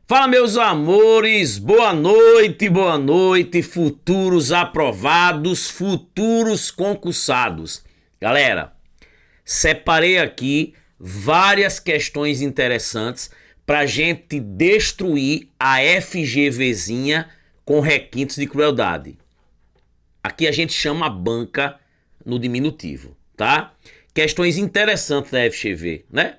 Fala, meus amores, boa noite, futuros aprovados, futuros concursados. Galera, separei aqui várias questões interessantes pra gente destruir a FGVzinha com requintes de crueldade. Aqui a gente chama a banca no diminutivo, tá? Questões interessantes da FGV, né?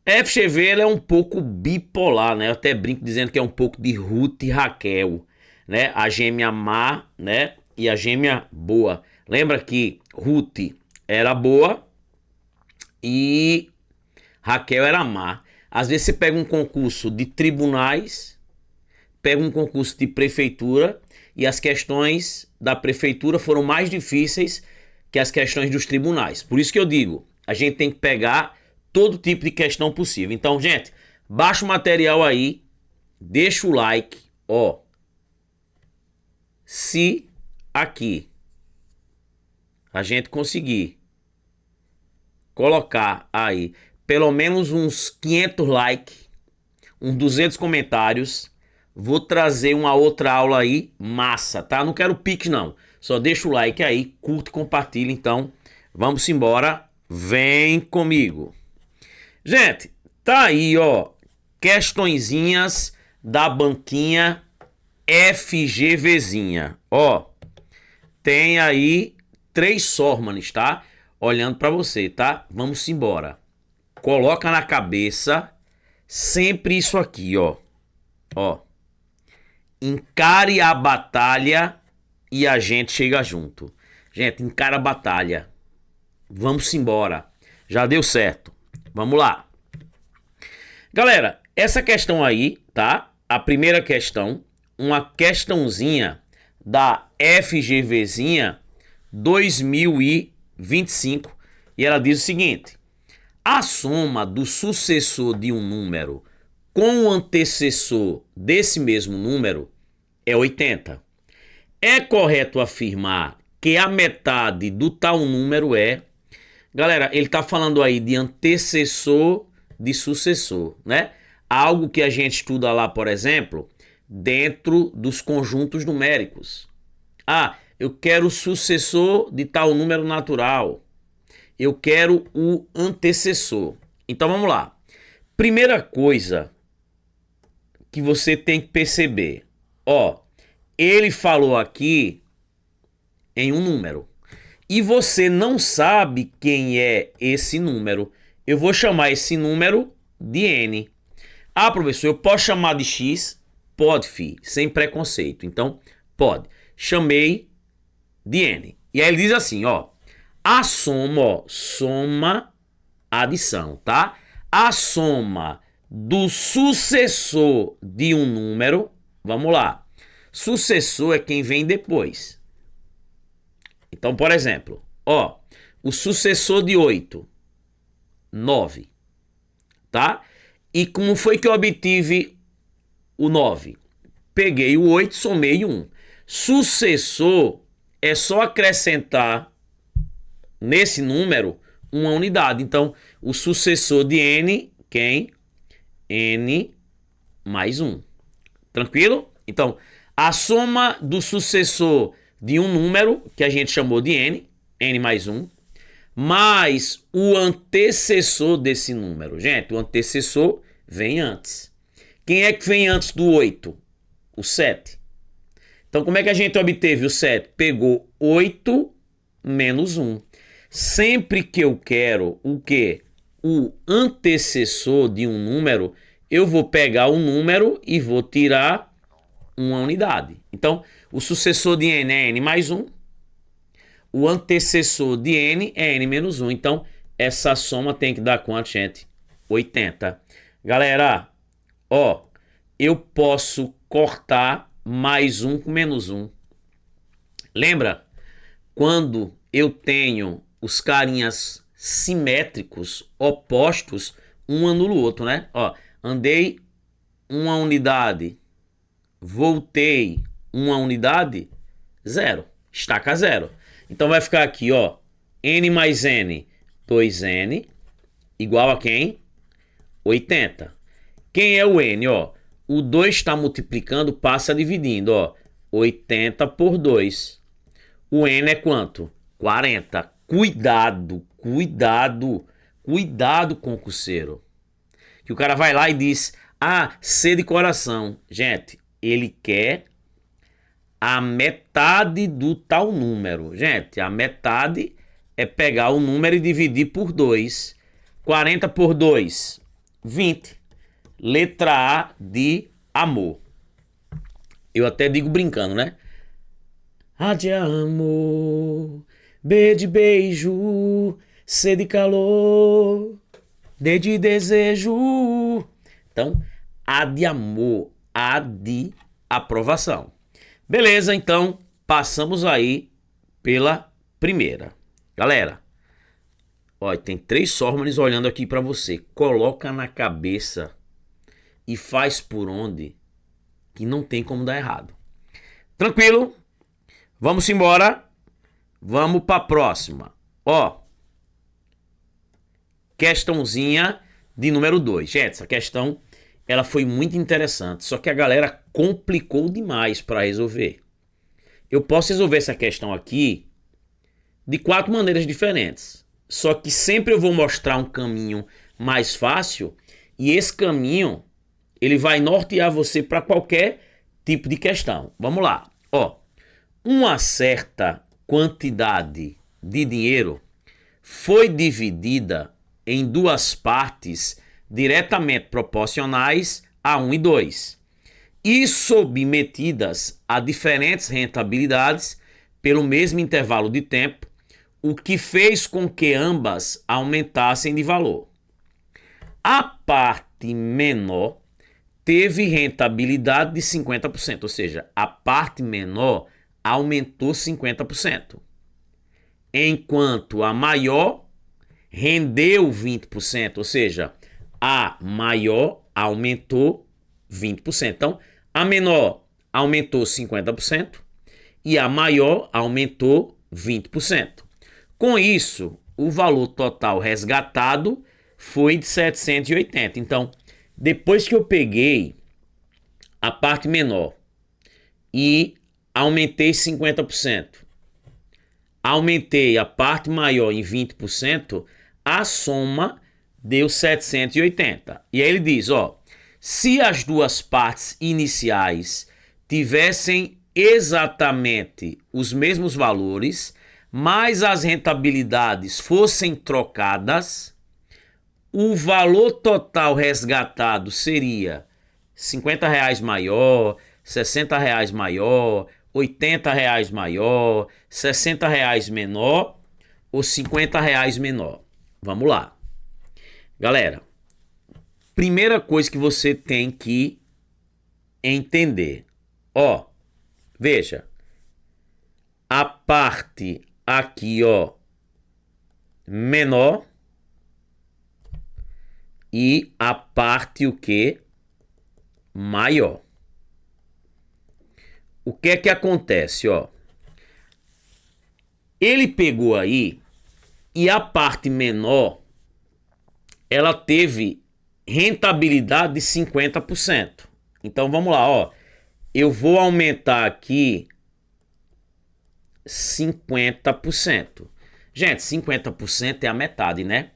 A FGV ela é um pouco bipolar, né? Eu até brinco dizendo que é um pouco de Ruth e Raquel, né? A gêmea má, né? E a gêmea boa. Lembra que Ruth era boa e Raquel era má. Às vezes você pega um concurso de tribunais, pega um concurso de prefeitura e as questões da prefeitura foram mais difíceis que as questões dos tribunais. Por isso que eu digo, a gente tem que pegar todo tipo de questão possível. Então, gente, baixa o material aí, deixa o like, ó. Se aqui a gente conseguir colocar aí pelo menos uns 500 likes, uns 200 comentários, vou trazer uma outra aula aí massa, tá? Não quero pique não, só deixa o like aí, curte e compartilha. Então, vamos embora, vem comigo. Gente, tá aí, ó, questõezinhas da banquinha FGVzinha. Ó, tem aí 3 Sormanes, tá? Olhando pra você, tá? Vamos embora. Coloca na cabeça sempre isso aqui, ó. Ó. Encare a batalha e a gente chega junto. Gente, encara a batalha. Vamos embora. Já deu certo. Vamos lá. Galera, essa questão aí, tá? A primeira questão, uma questãozinha da FGVzinha 2025. E ela diz o seguinte: a soma do sucessor de um número com o antecessor desse mesmo número é 80. É correto afirmar que a metade do tal número é... Galera, ele tá falando aí de antecessor de sucessor, né? Algo que a gente estuda lá, por exemplo, dentro dos conjuntos numéricos. Ah, eu quero o sucessor de tal número natural. Eu quero o antecessor. Então vamos lá. Primeira coisa que você tem que perceber. Ó, ele falou aqui em um número. E você não sabe quem é esse número. Eu vou chamar esse número de N. Ah, professor, eu posso chamar de X? Pode, fi, sem preconceito. Então, pode. Chamei de N. E aí ele diz assim, ó. A soma, ó, soma, adição, tá? A soma do sucessor de um número, vamos lá. Sucessor é quem vem depois. Então, por exemplo, ó, o sucessor de 8, 9, tá? E como foi que eu obtive o 9? Peguei o 8, somei 1. Sucessor é só acrescentar nesse número uma unidade. Então, o sucessor de N, quem? N mais 1. Tranquilo? Então, a soma do sucessor de um número, que a gente chamou de N, N mais 1, mais o antecessor desse número. Gente, o antecessor vem antes. Quem é que vem antes do 8? O 7. Então, como é que a gente obteve o 7? Pegou 8 menos 1. Sempre que eu quero o quê? O antecessor de um número, eu vou pegar o número e vou tirar uma unidade. Então, o sucessor de N é N mais 1. O antecessor de N é N menos 1. Então, essa soma tem que dar quanto, gente? 80. Galera, ó, eu posso cortar mais 1 com menos 1. Lembra? Quando eu tenho os carinhas simétricos, opostos, um anula o outro, né? Ó, andei uma unidade, voltei uma unidade, 0. Estaca 0. Então vai ficar aqui, ó, N mais N, 2N, igual a quem? 80. Quem é o N, ó? o 2 está multiplicando, passa dividindo, ó. 80 por 2. O N é quanto? 40. Cuidado, cuidado, cuidado, concurseiro. Que o cara vai lá e diz, ah, C de coração. Gente, ele quer a metade do tal número. Gente, a metade é pegar o número e dividir por 2. 40 por 2, 20. Letra A de amor. Eu até digo brincando, né? A de amor, B de beijo, C de calor, D de desejo. Então, A de amor, A de aprovação. Beleza, então, passamos aí pela primeira. Galera, ó, tem 3 Sormanes olhando aqui para você. Coloca na cabeça e faz por onde que não tem como dar errado. Tranquilo? Vamos embora. Vamos para a próxima. Ó, questãozinha de número 2. Gente, essa questão ela foi muito interessante, só que a galera complicou demais para resolver. Eu posso resolver essa questão aqui de 4 maneiras diferentes. Só que sempre eu vou mostrar um caminho mais fácil e esse caminho ele vai nortear você para qualquer tipo de questão. Vamos lá. Ó, uma certa quantidade de dinheiro foi dividida em 2 partes diretamente proporcionais a 1 e 2 e submetidas a diferentes rentabilidades pelo mesmo intervalo de tempo, o que fez com que ambas aumentassem de valor. A parte menor teve rentabilidade de 50%, ou seja, a parte menor aumentou 50%, enquanto a maior rendeu 20%, ou seja, a maior aumentou 20%. Então, a menor aumentou 50% e a maior aumentou 20%. Com isso, o valor total resgatado foi de 780. Então, depois que eu peguei a parte menor e aumentei 50%, aumentei a parte maior em 20%, a soma deu 780. E aí ele diz, ó, se as 2 partes iniciais tivessem exatamente os mesmos valores, mas as rentabilidades fossem trocadas, o valor total resgatado seria R$50 maior, R$60 maior, R$80 maior, R$60 menor ou R$50 menor. Vamos lá. Galera, primeira coisa que você tem que entender. Ó, veja. A parte aqui, ó, menor e a parte o que? Maior. O que é que acontece, ó? Ele pegou aí e a parte menor ela teve rentabilidade de 50%. Então vamos lá, ó. Eu vou aumentar aqui 50%. Gente, 50% é a metade, né?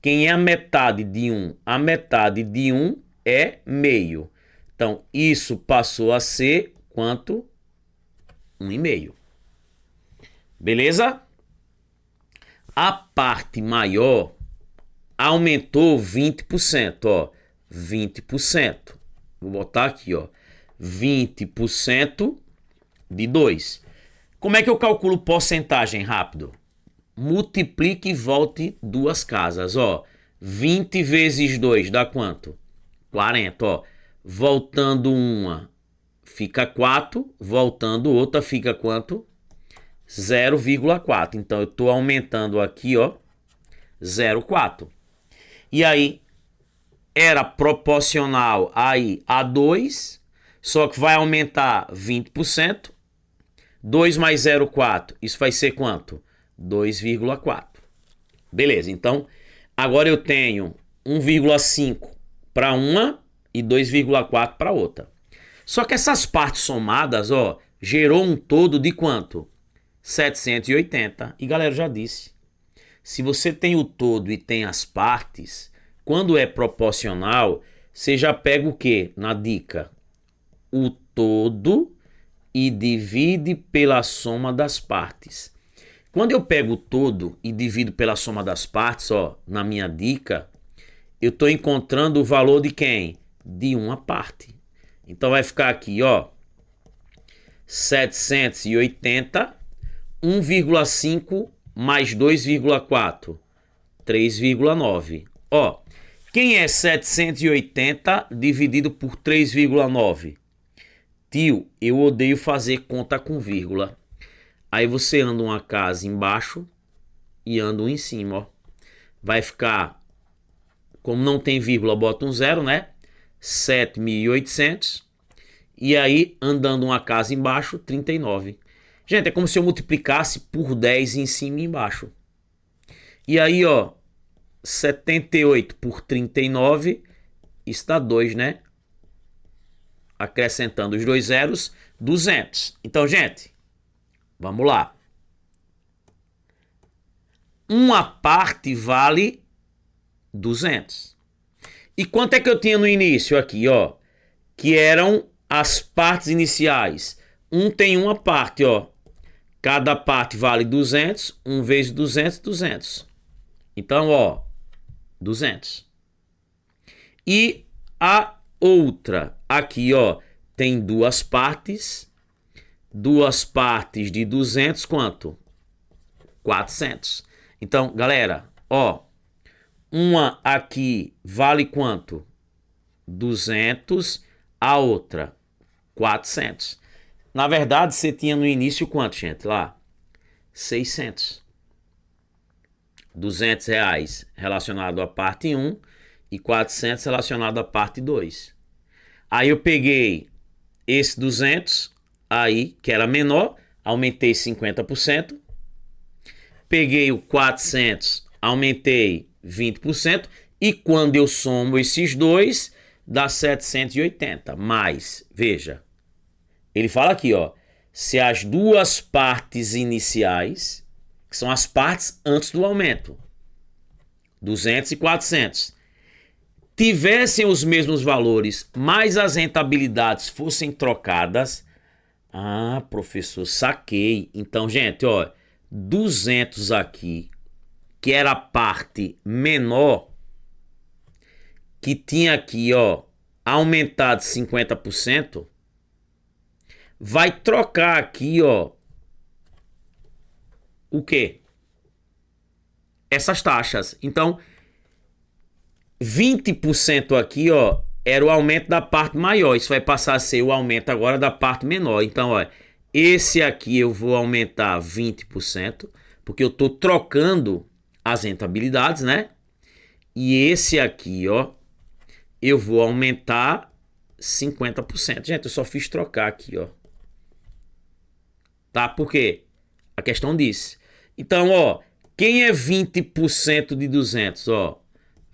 Quem é a metade de 1? A metade de 1 é meio. Então, isso passou a ser quanto? 1,5. Beleza? A parte maior aumentou 20%, ó. 20%. Vou botar aqui, ó. 20% de 2. Como é que eu calculo porcentagem rápido? Multiplique e volte 2 casas, ó. 20 vezes 2 dá quanto? 40, ó. Voltando uma fica 4, voltando outra fica quanto? 0,4. Então eu estou aumentando aqui, ó, 0,4. E aí era proporcional aí a 2, só que vai aumentar 20%. 2 mais 0,4, isso vai ser quanto? 2,4. Beleza, então agora eu tenho 1,5 para uma e 2,4 para outra. Só que essas partes somadas, ó, gerou um todo de quanto? 780. E galera, eu já disse, se você tem o todo e tem as partes, quando é proporcional, você já pega o quê? Na dica, o todo e divide pela soma das partes. Quando eu pego o todo e divido pela soma das partes, ó, na minha dica, eu estou encontrando o valor de quem? De uma parte. Então vai ficar aqui, ó, 780, 1,5 mais 2,4, 3,9. Ó, quem é 780 dividido por 3,9? Tio, eu odeio fazer conta com vírgula. Aí você anda uma casa embaixo e anda um em cima, ó. Vai ficar, como não tem vírgula, bota um zero, né? 7.800. E aí, andando uma casa embaixo, 39. Gente, é como se eu multiplicasse por 10 em cima e embaixo. E aí, ó, 78 por 39, isso dá 2, né? Acrescentando os dois zeros, 200. Então, gente, vamos lá. Uma parte vale 200. E quanto é que eu tinha no início aqui, ó? Que eram as partes iniciais. Tem uma parte, ó. Cada parte vale 200. 1 vezes 200, 200. Então, ó, 200. E a outra, aqui, ó, tem duas partes. Duas partes de 200, quanto? 400. Então, galera, ó, uma aqui vale quanto? 200. A outra, 400. Na verdade, você tinha no início quanto, gente? Lá, 600. 200 reais relacionado à parte 1 e 400 relacionado à parte 2. Aí eu peguei esse 200, aí, que era menor, aumentei 50%. Peguei o 400, aumentei 20%. E quando eu somo esses dois, dá 780. Mas, veja, ele fala aqui, ó, se as duas partes iniciais, que são as partes antes do aumento, 200 e 400, tivessem os mesmos valores, mas as rentabilidades fossem trocadas, ah, professor, saquei. Então, gente, ó, 200 aqui, que era a parte menor, que tinha aqui, ó, aumentado 50%, vai trocar aqui, ó, o quê? Essas taxas. Então, 20% aqui, ó, era o aumento da parte maior. Isso vai passar a ser o aumento agora da parte menor. Então, ó, esse aqui eu vou aumentar 20%, porque eu tô trocando as rentabilidades, né? E esse aqui, ó, eu vou aumentar 50%. Gente, eu só fiz trocar aqui, ó. Tá? Por quê? A questão diz. Então, ó, quem é 20% de 200? Ó,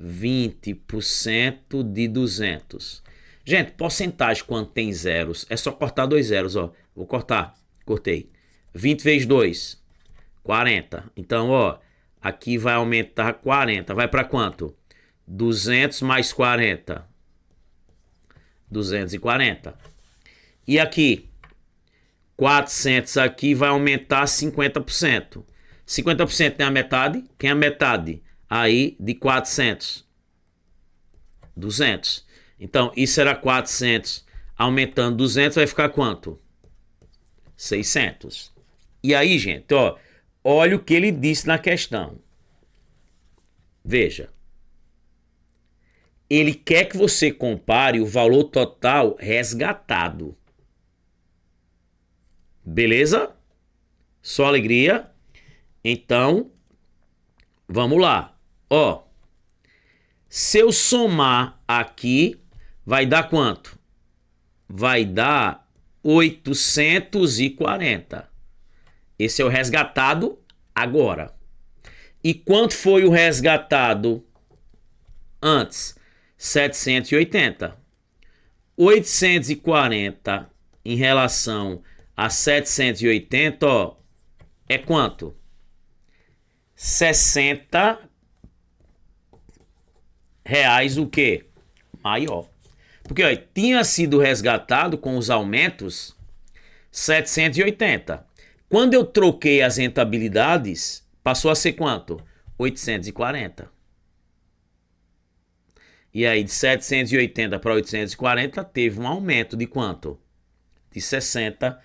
20% de 200. Gente, porcentagem quando tem zeros, é só cortar dois zeros, ó. Vou cortar. Cortei. 20 vezes 2, 40. Então, ó, aqui vai aumentar 40. Vai para quanto? 200 mais 40. 240. E aqui, 400 aqui vai aumentar 50%. 50% tem a metade? Quem é a metade? Aí, de 400. 200. Então, isso era 400. Aumentando 200 vai ficar quanto? 600. E aí, gente, ó, olha o que ele disse na questão. Veja. Ele quer que você compare o valor total resgatado. Beleza? Só alegria? Então, vamos lá. Ó, se eu somar aqui, vai dar quanto? Vai dar 840. Esse é o resgatado agora. E quanto foi o resgatado antes? 780. 840 em relação a 780, ó, é quanto? 60 reais o quê? Maior. Porque ó, tinha sido resgatado com os aumentos 780. Quando eu troquei as rentabilidades, passou a ser quanto? 840. E aí de 780 para 840 teve um aumento de quanto? De 60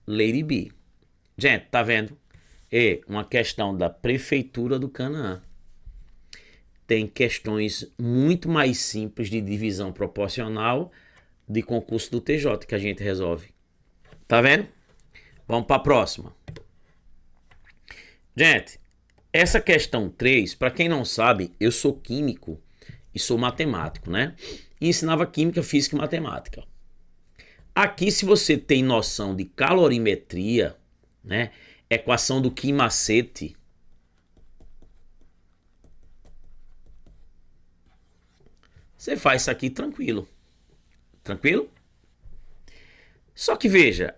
Lady B. Gente, tá vendo? É uma questão da prefeitura do Canaã. Tem questões muito mais simples de divisão proporcional de concurso do TJ que a gente resolve. Tá vendo? Vamos para a próxima. Gente, essa questão 3, para quem não sabe, eu sou químico e sou matemático, né? E ensinava química, física e matemática. Aqui, se você tem noção de calorimetria, né? Equação do Quimacete, você faz isso aqui tranquilo. Tranquilo? Só que veja,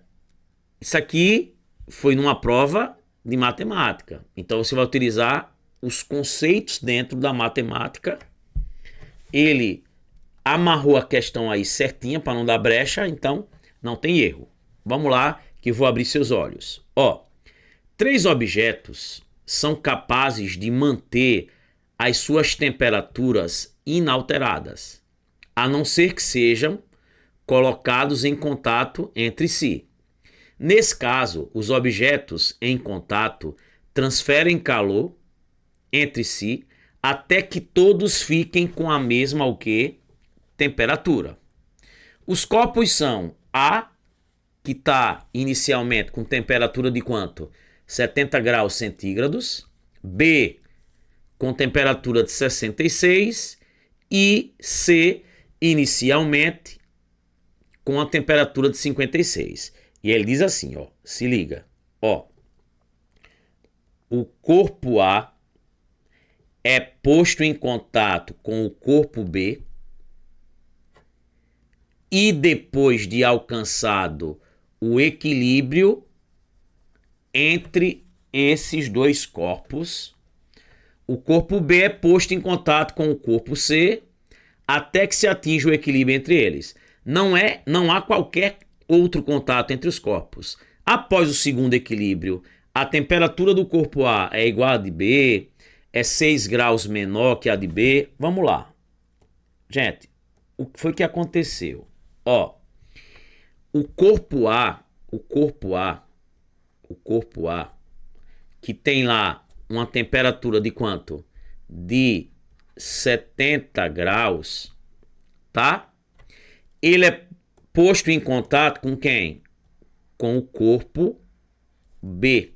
isso aqui foi numa prova de matemática. Então você vai utilizar os conceitos dentro da matemática. Ele amarrou a questão aí certinha para não dar brecha, então não tem erro. Vamos lá que eu vou abrir seus olhos. Ó, 3 objetos são capazes de manter as suas temperaturas inalteradas, a não ser que sejam colocados em contato entre si. Nesse caso, os objetos em contato transferem calor entre si até que todos fiquem com a mesma o quê? Temperatura. Os copos são A, que está inicialmente com temperatura de quanto? 70 graus centígrados. B, com temperatura de 66. E C, inicialmente com a temperatura de 56. E ele diz assim, ó, se liga, ó, o corpo A é posto em contato com o corpo B e depois de alcançado o equilíbrio entre esses dois corpos, o corpo B é posto em contato com o corpo C até que se atinja o equilíbrio entre eles. Não há qualquer outro contato entre os corpos. Após o segundo equilíbrio, a temperatura do corpo A é igual a de B, é 6 graus menor que a de B. Vamos lá. Gente, o que foi que aconteceu? Ó, o corpo A, que tem lá uma temperatura de quanto? De 70 graus, tá? Ele é posto em contato com quem? Com o corpo B,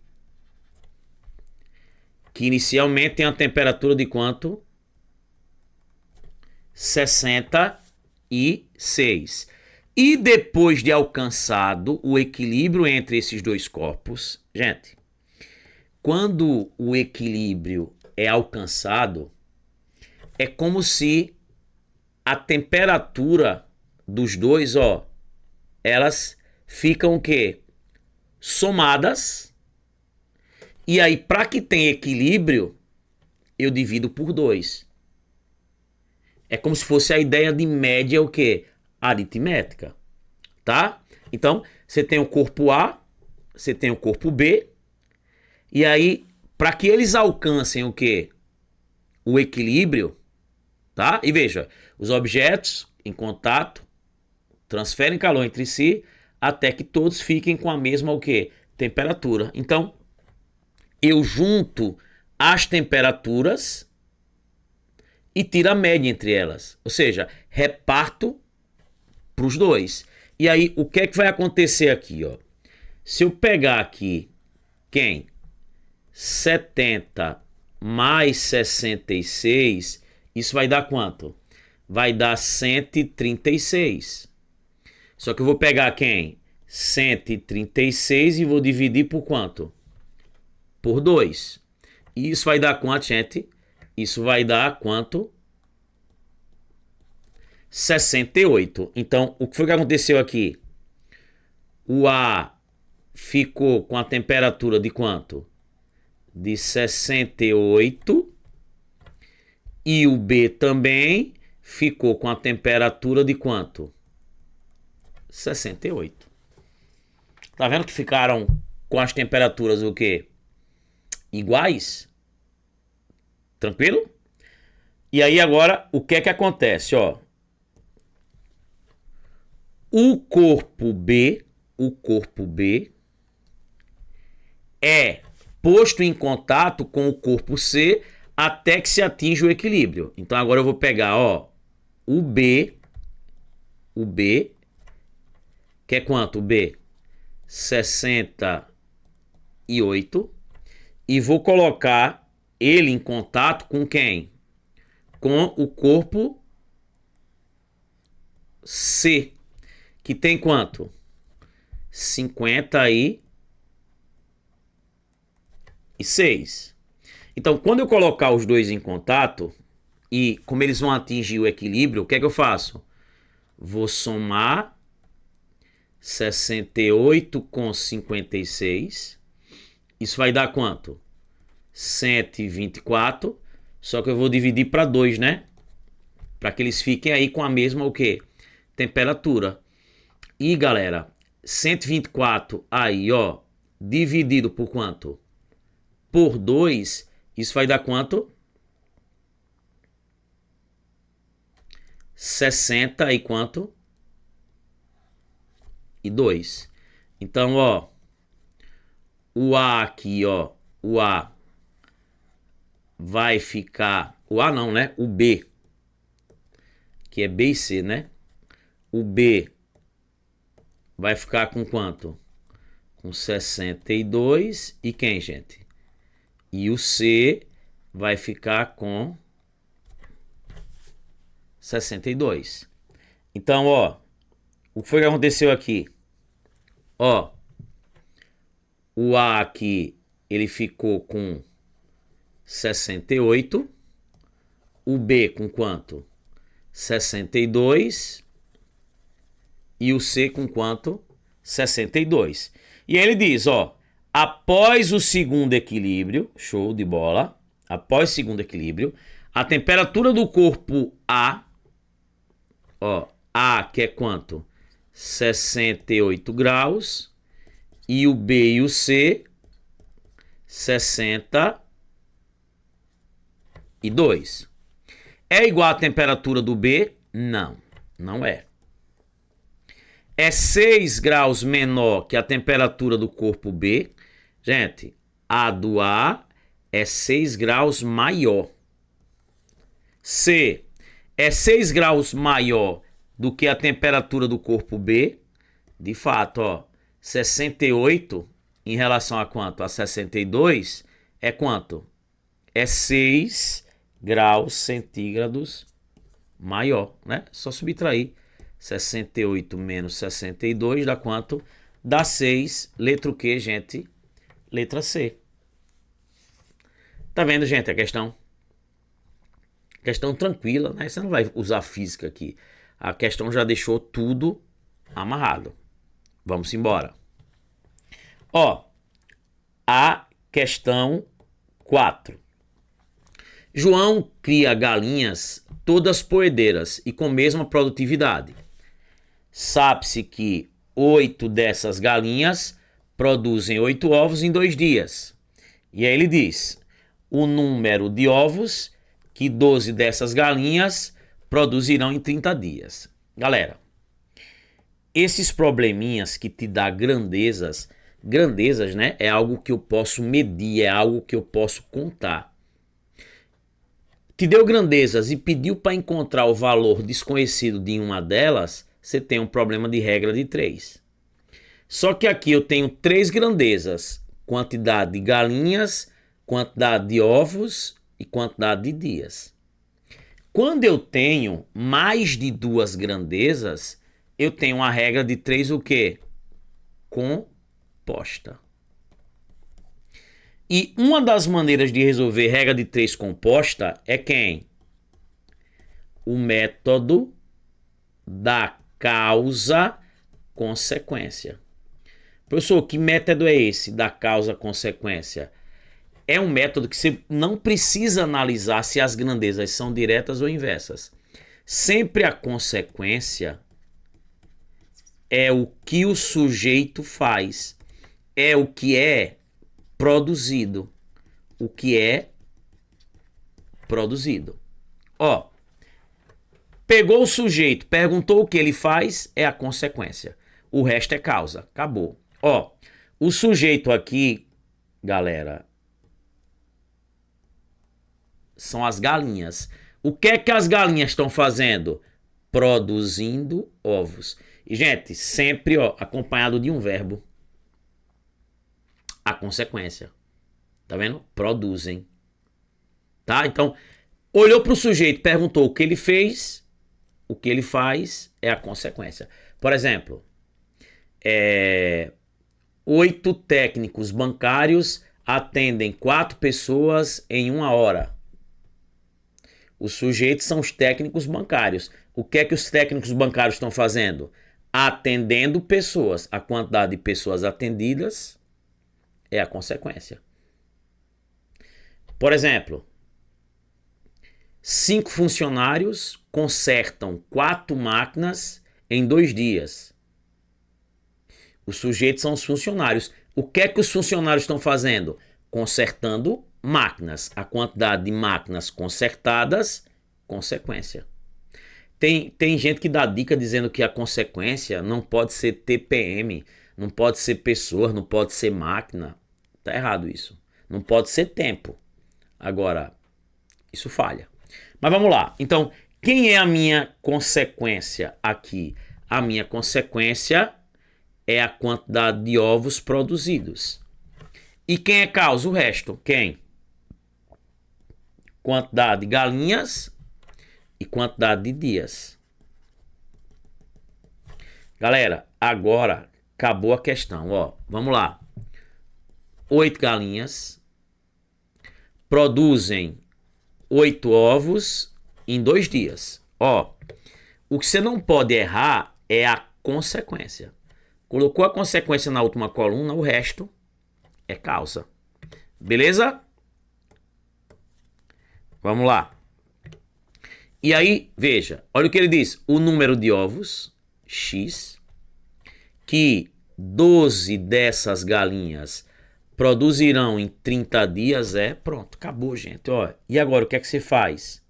que inicialmente tem a temperatura de quanto? 66. E depois de alcançado o equilíbrio entre esses dois corpos, gente, quando o equilíbrio é alcançado, é como se a temperatura dos dois, ó, elas ficam o quê? Somadas. E aí, para que tenha equilíbrio, eu divido por 2. É como se fosse a ideia de média, o quê? Aritmética, tá? Então, você tem o corpo A, você tem o corpo B, e aí, para que eles alcancem o quê? O equilíbrio, tá? E veja, os objetos em contato transferem calor entre si até que todos fiquem com a mesma o quê? Temperatura. Então, eu junto as temperaturas e tiro a média entre elas. Ou seja, reparto para os dois. E aí, o que é que vai acontecer aqui, ó? Se eu pegar aqui, quem? 70 mais 66, isso vai dar quanto? Vai dar 136. Só que eu vou pegar quem? 136 e vou dividir por quanto? Por 2. E isso vai dar quanto, gente? Isso vai dar quanto? 68. Então, o que foi que aconteceu aqui? O A ficou com a temperatura de quanto? De 68. E o B também ficou com a temperatura de quanto? 68. Tá vendo que ficaram com as temperaturas o quê? Iguais? Tranquilo? E aí agora, o que é que acontece, ó? O corpo B é posto em contato com o corpo C até que se atinja o equilíbrio. Então agora eu vou pegar, ó, o B, que é quanto? O B? 68. E vou colocar ele em contato com quem? Com o corpo C, que tem quanto? 56. Então, quando eu colocar os dois em contato, e como eles vão atingir o equilíbrio, o que é que eu faço? Vou somar 68 com 56. Isso vai dar quanto? 124. Só que eu vou dividir para 2, né? Para que eles fiquem aí com a mesma o quê? Temperatura. E, galera, 124 aí, ó, dividido por quanto? Por 2, isso vai dar quanto? 60 e quanto? E 2. Então, ó, o A aqui, ó, o A vai ficar, o A não, né? O B, que é B e C, né? O B vai ficar com quanto? Com 62. E quem, gente? E o C vai ficar com 62. Então, ó, o que foi que aconteceu aqui? Ó, o A aqui, ele ficou com 68. O B com quanto? 62. E o C com quanto? 62. E aí ele diz, ó, após o segundo equilíbrio, show de bola, após o segundo equilíbrio, a temperatura do corpo A, ó, A que é quanto? 68 graus, e o B e o C, 62. É igual à temperatura do B? Não, não é. É 6 graus menor que a temperatura do corpo B. Gente, a do A é 6 graus maior. C é 6 graus maior do que a temperatura do corpo B. De fato, ó, 68 em relação a quanto? A 62 é quanto? É 6 graus centígrados maior, né? Só subtrair 68 menos 62 dá quanto? Dá 6. Letra o quê, gente? Letra C. Tá vendo, gente, a questão? Questão tranquila, né? Você não vai usar física aqui. A questão já deixou tudo amarrado. Vamos embora. Ó, a questão 4. João cria galinhas todas poedeiras e com mesma produtividade. Sabe-se que 8 dessas galinhas produzem 8 ovos em 2 dias. E aí ele diz, o número de ovos que 12 dessas galinhas produzirão em 30 dias. Galera, esses probleminhas que te dá grandezas, né, é algo que eu posso medir, é algo que eu posso contar. Te deu grandezas e pediu para encontrar o valor desconhecido de uma delas, você tem um problema de regra de 3. Só que aqui eu tenho 3 grandezas, quantidade de galinhas, quantidade de ovos e quantidade de dias. Quando eu tenho mais de 2 grandezas, eu tenho uma regra de 3 o quê? Composta. E uma das maneiras de resolver regra de 3 composta é quem? O método da causa-consequência. Professor, que método é esse da causa-consequência? É um método que você não precisa analisar se as grandezas são diretas ou inversas. Sempre a consequência é o que o sujeito faz, é o que é produzido. O que é produzido. Ó, pegou o sujeito, perguntou o que ele faz, é a consequência. O resto é causa. Acabou. Ó, o sujeito aqui, galera, são as galinhas. O que é que as galinhas estão fazendo? Produzindo ovos. E, gente, sempre ó, acompanhado de um verbo. A consequência. Tá vendo? Produzem. Tá? Então, olhou para o sujeito, perguntou o que ele fez, o que ele faz é a consequência. Por exemplo, 8 técnicos bancários atendem 4 pessoas em 1 hora. Os sujeitos são os técnicos bancários. O que é que os técnicos bancários estão fazendo? Atendendo pessoas. A quantidade de pessoas atendidas é a consequência. Por exemplo, 5 funcionários consertam 4 máquinas em 2 dias. Os sujeitos são os funcionários. O que é que os funcionários estão fazendo? Consertando máquinas. A quantidade de máquinas consertadas, consequência. Tem gente que dá dica dizendo que a consequência não pode ser TPM, não pode ser pessoas, não pode ser máquina. Tá errado isso. Não pode ser tempo. Agora, isso falha. Mas vamos lá. Então, quem é a minha consequência aqui? A minha consequência é a quantidade de ovos produzidos. E quem é causa? O resto. Quem? Quantidade de galinhas e quantidade de dias. Galera, agora acabou a questão. Ó, vamos lá. 8 galinhas produzem 8 ovos em 2 dias. Ó, o que você não pode errar é a consequência. Colocou a consequência na última coluna, o resto é causa. Beleza? Vamos lá. E aí, veja, olha o que ele diz. O número de ovos, X, que 12 dessas galinhas produzirão em 30 dias pronto, acabou, gente. Ó, e agora, o que é que você faz?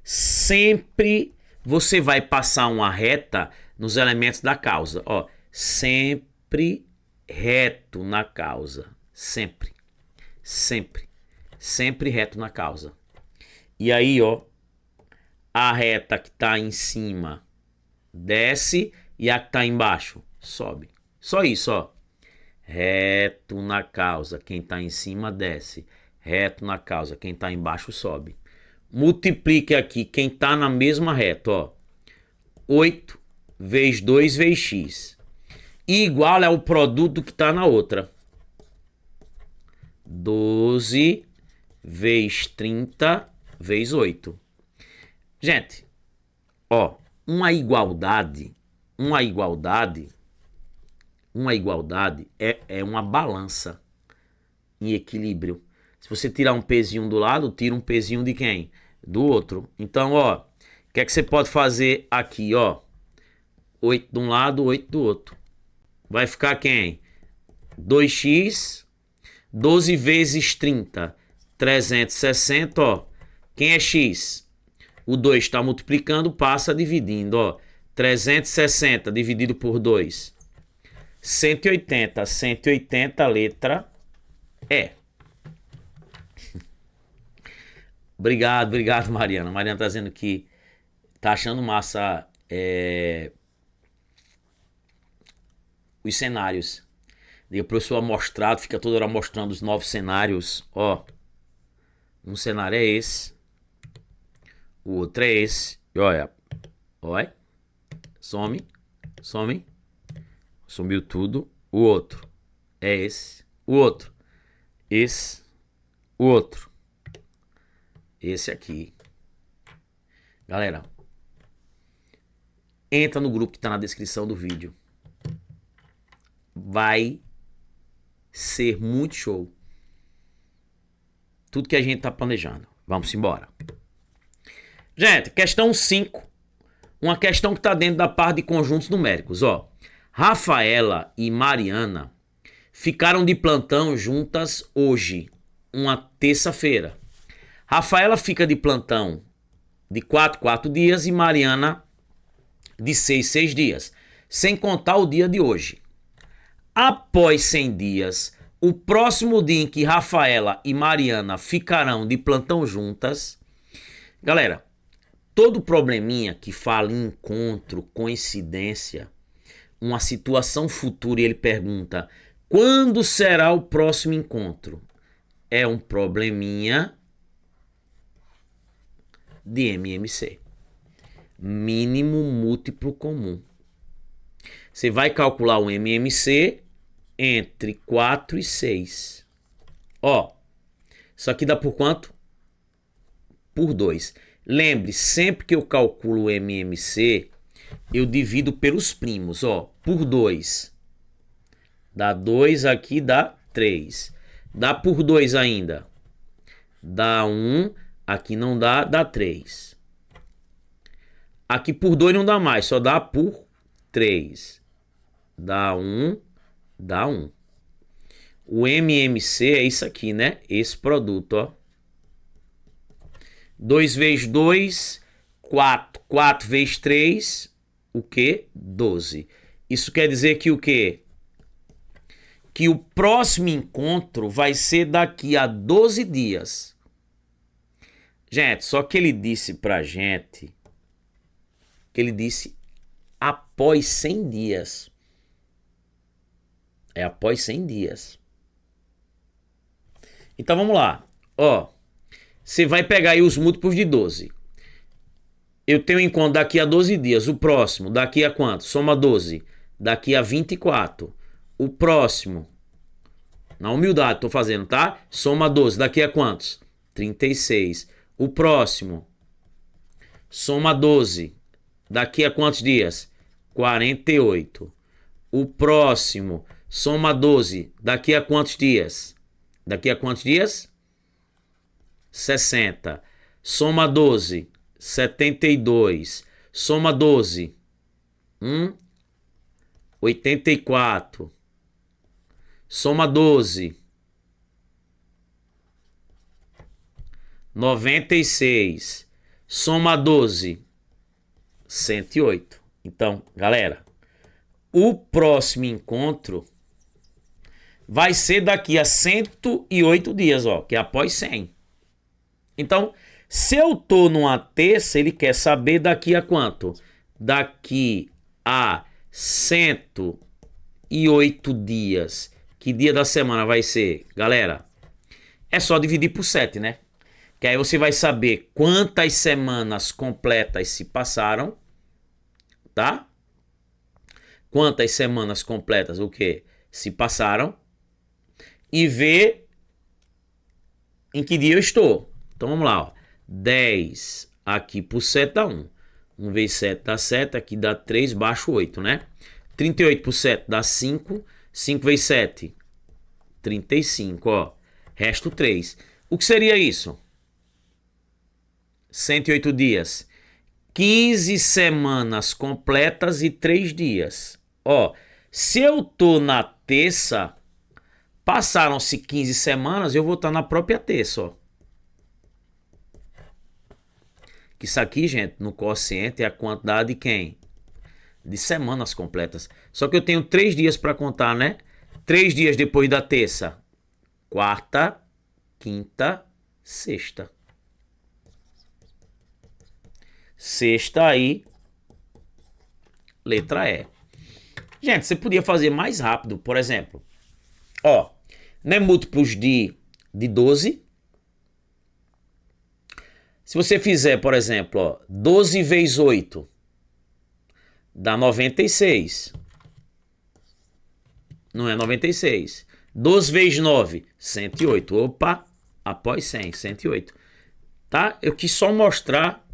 Sempre você vai passar uma reta nos elementos da causa. Ó, sempre reto na causa. Sempre. Sempre. Sempre reto na causa. E aí, ó, a reta que tá em cima desce e a que tá embaixo sobe. Só isso, ó. Reto na causa. Quem tá em cima desce. Reto na causa. Quem tá embaixo sobe. Multiplique aqui quem tá na mesma reta, ó. 8 vezes 2 vezes x. E igual é o produto que tá na outra. 12 vezes 30 vezes 8. Gente, ó, uma igualdade é uma balança em equilíbrio. Se você tirar um pezinho do lado, tira um pezinho de quem? Do outro. Então, ó, o que é que você pode fazer aqui, ó? 8 de um lado, 8 do outro. Vai ficar quem? 2x, 12 vezes 30, 360, ó. Quem é x? O 2 está multiplicando, passa dividindo, ó. 360 dividido por 2. 180, 180, letra E. Obrigado, Mariana. Mariana tá dizendo que tá achando massa os cenários. E o professor mostrado, fica toda hora mostrando os novos cenários. Ó, um cenário é esse, o outro é esse. E olha, some, sumiu tudo. O outro é esse, o outro, esse, o outro, esse aqui. Galera, entra no grupo que está na descrição do vídeo. Vai ser muito show. Tudo que a gente está planejando. Vamos embora. Gente, questão 5. Uma questão que está dentro da parte de conjuntos numéricos. Ó, Rafaela e Mariana ficaram de plantão juntas hoje, uma terça-feira. Rafaela fica de plantão de 4 dias e Mariana de 6 dias, sem contar o dia de hoje. Após 100 dias, o próximo dia em que Rafaela e Mariana ficarão de plantão juntas. Galera, todo probleminha que fala em encontro, coincidência, uma situação futura e ele pergunta quando será o próximo encontro, é um probleminha de MMC. Mínimo múltiplo comum. Você vai calcular o MMC entre 4 e 6. Ó, isso aqui dá por quanto? Por 2. Lembre, sempre que eu calculo o MMC, eu divido pelos primos, ó, por 2. Dá 2 aqui, dá 3. Dá por 2 ainda. Dá 1, aqui não dá, dá 3. Aqui por 2 não dá mais, só dá por 3. Dá 1, dá 1. O MMC é isso aqui, né? Esse produto, ó. 2 vezes 2, 4. 4 vezes 3, o quê? 12. Isso quer dizer que o quê? Que o próximo encontro vai ser daqui a 12 dias. Gente, só que ele disse pra gente que ele disse após 100 dias. É após 100 dias. Então vamos lá. Ó, você vai pegar aí os múltiplos de 12. Eu tenho um encontro daqui a 12 dias. O próximo, daqui a quanto? Soma 12. Daqui a 24. O próximo, na humildade tô fazendo, tá? Soma 12. Daqui a quantos? 36. O próximo, soma 12. Daqui a quantos dias? 48. O próximo, soma 12. Daqui a quantos dias? Daqui a quantos dias? 60. Soma 12. 72. Soma 12. 84. Soma 12. 96. Soma 12. 108. Então, galera, o próximo encontro vai ser daqui a 108 dias, ó, que é após 100. Então, se eu tô numa terça, ele quer saber daqui a quanto? Daqui a 108 dias. Que dia da semana vai ser? Galera, é só dividir por 7, né? Que aí você vai saber quantas semanas completas se passaram, tá? Quantas semanas completas, o quê? Se passaram. E ver em que dia eu estou. Então vamos lá, ó. 10 aqui por 7 dá 1. 1 vezes 7 dá 7, aqui dá 3, baixo 8, né? 38 por 7 dá 5. 5 vezes 7, 35, ó. Resto 3. O que seria isso? 108 dias. 15 semanas completas e 3 dias. Ó, se eu tô na terça, passaram-se 15 semanas, eu vou estar na própria terça, ó. Que isso aqui, gente, no quociente é a quantidade de quem? De semanas completas. Só que eu tenho 3 dias para contar, né? 3 dias depois da terça. Quarta, quinta, sexta. Sexta aí, letra E. Gente, você podia fazer mais rápido, por exemplo. Ó, né, múltiplos de 12. Se você fizer, por exemplo, ó, 12 vezes 8, dá 96. Não é 96. 12 vezes 9, 108. Opa, após 100, 108. Tá? Eu quis só mostrar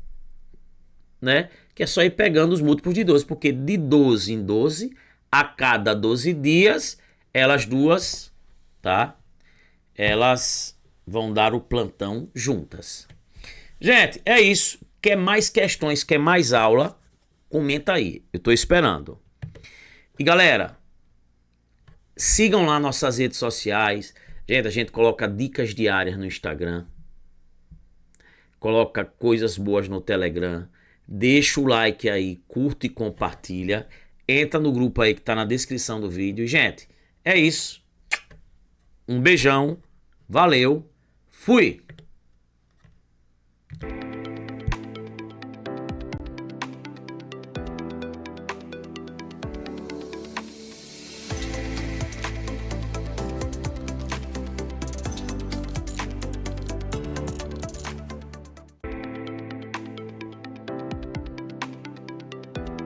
né? Que é só ir pegando os múltiplos de 12, porque de 12 em 12, a cada 12 dias, elas duas, tá? Elas vão dar o plantão juntas. Gente, é isso. Quer mais questões, quer mais aula? Comenta aí, eu tô esperando. E galera, sigam lá nossas redes sociais. Gente, a gente coloca dicas diárias no Instagram. Coloca coisas boas no Telegram. Deixa o like aí, curta e compartilha. Entra no grupo aí que tá na descrição do vídeo. Gente, é isso. Um beijão. Valeu. Fui.